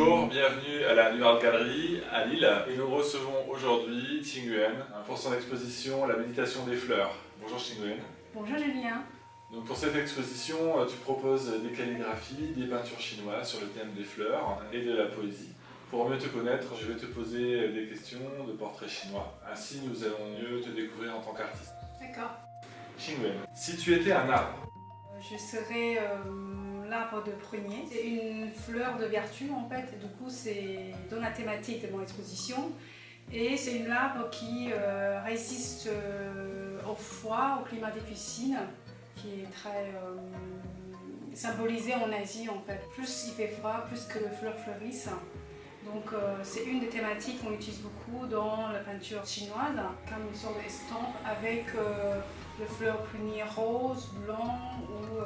Bonjour, bienvenue à la New Art Gallery à Lille et nous recevons aujourd'hui Qingyuan pour son exposition La méditation des fleurs. Bonjour Qingyuan. Bonjour Julien. Donc pour cette exposition, tu proposes des calligraphies, des peintures chinoises sur le thème des fleurs et de la poésie. Pour mieux te connaître, je vais te poser des questions de portraits chinois. Ainsi, nous allons mieux te découvrir en tant qu'artiste. D'accord. Qingyuan, si tu étais un arbre, Je serai l'arbre de prunier. C'est une fleur de vertu en fait, et du coup c'est dans la thématique de mon exposition. Et c'est une arbre qui résiste au froid, au climat difficile, qui est très symbolisé en Asie en fait. Plus il fait froid, plus que les fleurs fleurissent. Donc c'est une des thématiques qu'on utilise beaucoup dans la peinture chinoise, comme une sorte d'estampe avec le fleur prunier rose, blanc ou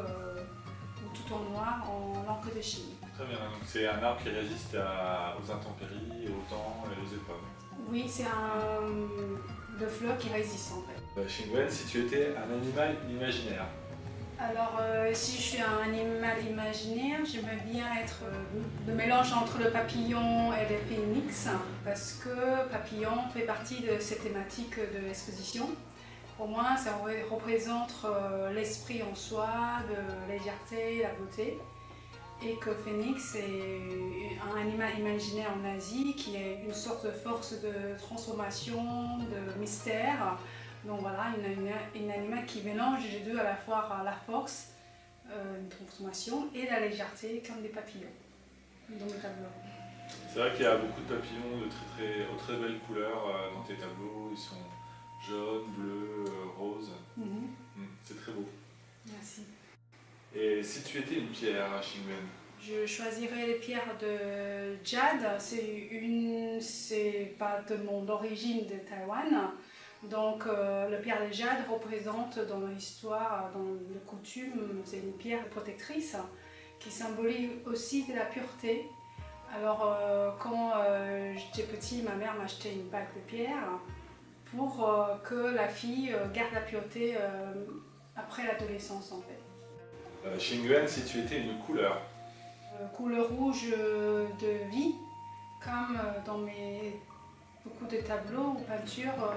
tout en noir en encre de Chine. très bien, donc c'est un arbre qui résiste aux intempéries, au temps et aux épreuves. Oui, c'est de fleurs qui résistent en fait. Qingyuan, si tu étais un animal imaginaire, Alors, si je suis un animal imaginaire, j'aimerais bien être le mélange entre le papillon et le phénix, parce que papillon fait partie de cette thématique de l'exposition. Pour moi, ça représente l'esprit en soi, de légèreté, la beauté. Et que phénix est un animal imaginaire en Asie qui est une sorte de force de transformation, de mystère. Donc voilà, une animal qui mélange les deux, à la fois la force, une transformation, et la légèreté comme des papillons dans mes tableaux. c'est vrai qu'il y a beaucoup de papillons aux très belles couleurs dans tes tableaux. Ils sont jaunes, bleus, roses. C'est très beau. Merci. Et si tu étais une pierre, Qingyuan, Je choisirais les pierres de jade. C'est pas de mon origine de Taïwan. Donc, la pierre de jade représente dans l'histoire, dans la coutume, c'est une pierre protectrice qui symbolise aussi de la pureté. Alors, quand j'étais petit, ma mère m'achetait une bague de pierre pour que la fille garde la pureté après l'adolescence en fait. Qingyuan, si tu étais une couleur, Couleur rouge de vie, comme dans beaucoup de tableaux ou peintures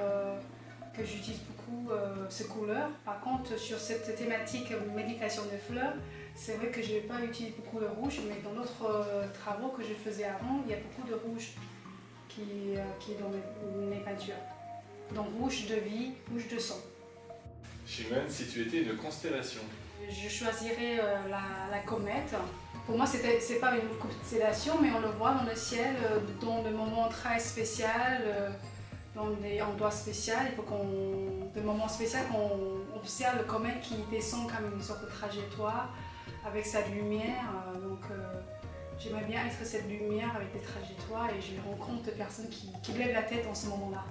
que j'utilise beaucoup ces couleurs. Par contre, sur cette thématique méditation des fleurs, c'est vrai que je n'ai pas utilisé beaucoup de rouge, mais dans d'autres travaux que je faisais avant, il y a beaucoup de rouge qui est dans mes peintures. Donc rouge de vie, rouge de sang. Qingyuan, si tu étais une constellation, Je choisirais la comète. Pour moi, c'est pas une constellation, mais on le voit dans le ciel, dans des moments très spéciaux, dans des endroits spéciaux. Il faut des moments spéciaux qu'on observe la comète qui descend comme une sorte de trajectoire avec sa lumière. Donc, j'aimerais bien être cette lumière avec des trajectoires et je rencontre des personnes qui lèvent la tête en ce moment-là.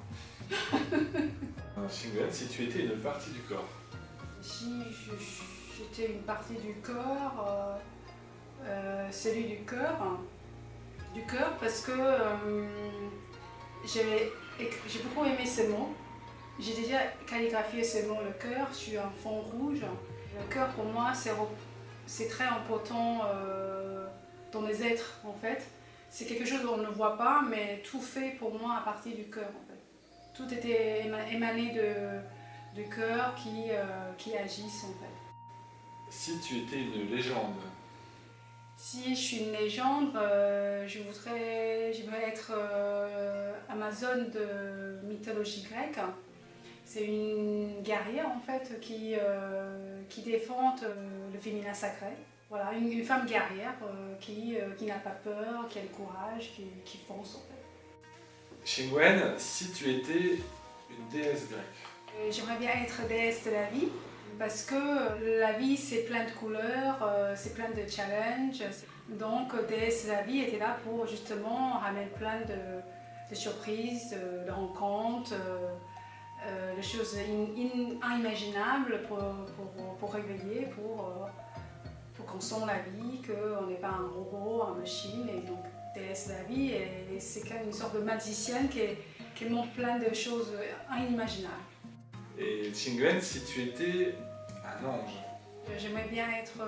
Qingyuan, si tu étais une partie du corps, Si j'étais une partie du corps, celui du cœur. Du cœur parce que j'ai beaucoup aimé ce mot. J'ai déjà calligraphié ce mot, le cœur, sur un fond rouge. Le cœur pour moi c'est très important dans les êtres en fait. C'est quelque chose qu'on ne voit pas mais tout fait pour moi à partir du cœur en fait. Tout était émané du cœur qui agissent en fait. si tu étais une légende, Si je suis une légende, j'aimerais être Amazone de mythologie grecque. C'est une guerrière en fait qui défend le féminin sacré. Voilà, une femme guerrière qui n'a pas peur, qui a le courage, qui fonce en fait. Qingyuan, si tu étais une déesse grecque, J'aimerais bien être déesse de la vie parce que la vie c'est plein de couleurs, c'est plein de challenges. Donc déesse de la vie était là pour justement ramener plein de surprises, de rencontres, de choses inimaginables pour réveiller, pour qu'on sente la vie, qu'on n'est pas un robot, une machine. Et donc déesse de la vie, et c'est quand même une sorte de magicienne qui montre plein de choses inimaginables. et Qingyuan, si tu étais un ange, J'aimerais bien être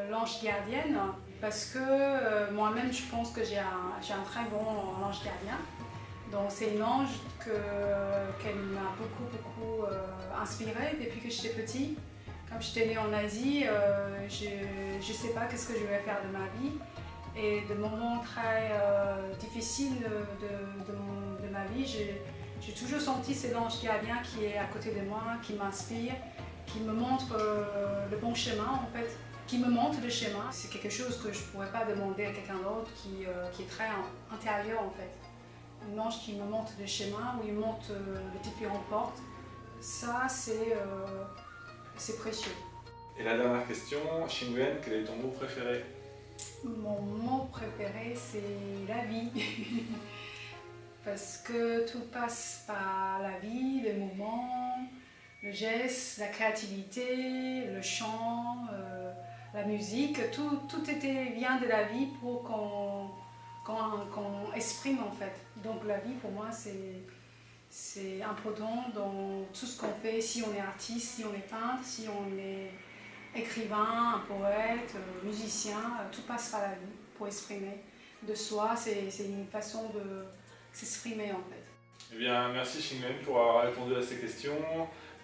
l'ange gardienne parce que moi-même je pense que j'ai un très bon ange gardien. Donc c'est une ange qu'elle m'a beaucoup inspirée depuis que j'étais petite. Comme j'étais née en Asie, je ne sais pas qu'est-ce que je vais faire de ma vie. Et de moments très difficiles de ma vie, j'ai toujours senti cet ange gardien qui est à côté de moi, qui m'inspire, qui me montre le bon chemin en fait, qui me montre le chemin. C'est quelque chose que je ne pourrais pas demander à quelqu'un d'autre qui est très intérieur en fait. Un ange qui me montre le chemin, où il me montre les différentes portes. Ça, c'est précieux. Et la dernière question, Xingwen, quel est ton mot préféré? Mon mot préféré, c'est la vie. Parce que tout passe par la vie, les mouvements, le geste, la créativité, le chant, la musique. Tout vient de la vie pour qu'on exprime en fait. Donc la vie pour moi c'est important dans tout ce qu'on fait, si on est artiste, si on est peintre, si on est écrivain, un poète, musicien, tout passe par la vie pour exprimer de soi, c'est une façon de s'exprimer en fait. Eh bien, merci Xingwen pour avoir répondu à ces questions.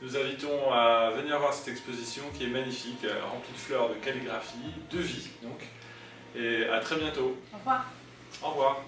Nous invitons à venir voir cette exposition qui est magnifique, remplie de fleurs, de calligraphie, de vie donc. Et à très bientôt. Au revoir. Au revoir.